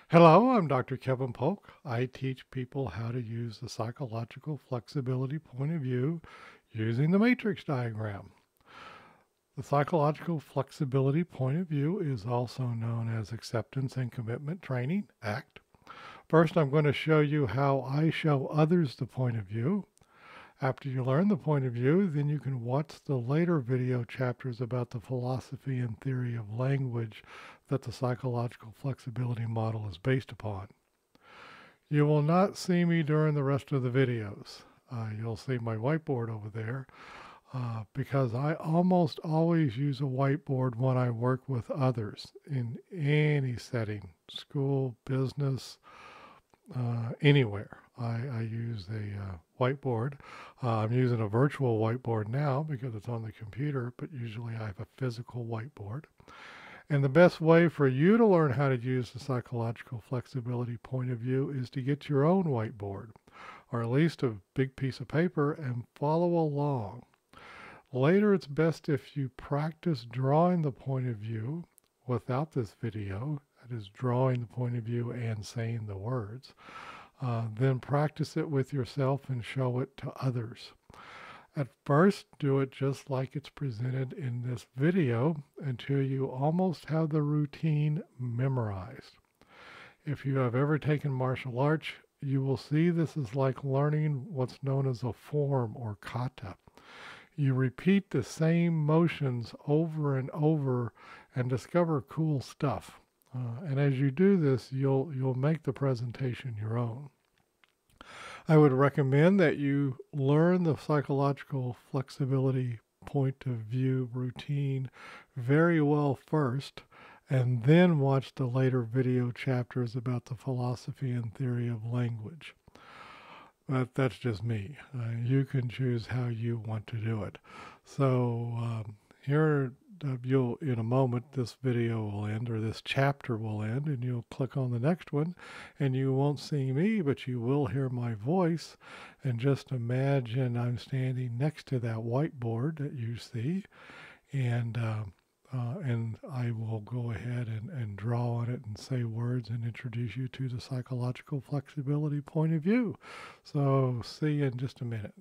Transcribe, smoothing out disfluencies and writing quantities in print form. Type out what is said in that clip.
Hello, I'm Dr. Kevin Polk. I teach people how to use the psychological flexibility point of view using the matrix diagram. The psychological flexibility point of view is also known as acceptance and commitment training, ACT. First, I'm going to show you how I show others the point of view. After you learn the point of view, then you can watch the later video chapters about the philosophy and theory of language that the psychological flexibility model is based upon. You will not see me during the rest of the videos. You'll see my whiteboard over there because I almost always use a whiteboard when I work with others in any setting, school, business, anywhere. I use a whiteboard. I'm using a virtual whiteboard now because it's on the computer, but usually I have a physical whiteboard. And the best way for you to learn how to use the psychological flexibility point of view is to get your own whiteboard, or at least a big piece of paper, and follow along. Later, it's best if you practice drawing the point of view without this video, that is, drawing the point of view and saying the words. Then practice it with yourself and show it to others. At first, do it just like it's presented in this video until you almost have the routine memorized. If you have ever taken martial arts, you will see this is like learning what's known as a form or kata. You repeat the same motions over and over and discover cool stuff. And as you do this, you'll make the presentation your own. I would recommend that you learn the psychological flexibility point of view routine very well first, and then watch the later video chapters about the philosophy and theory of language. That's just me. You can choose how you want to do it. So here you'll, in a moment, this video will end, or this chapter will end, and you'll click on the next one, and you won't see me, but you will hear my voice. And just imagine I'm standing next to that whiteboard that you see, and I will go ahead and draw on it and say words and introduce you to the psychological flexibility point of view. So see you in just a minute.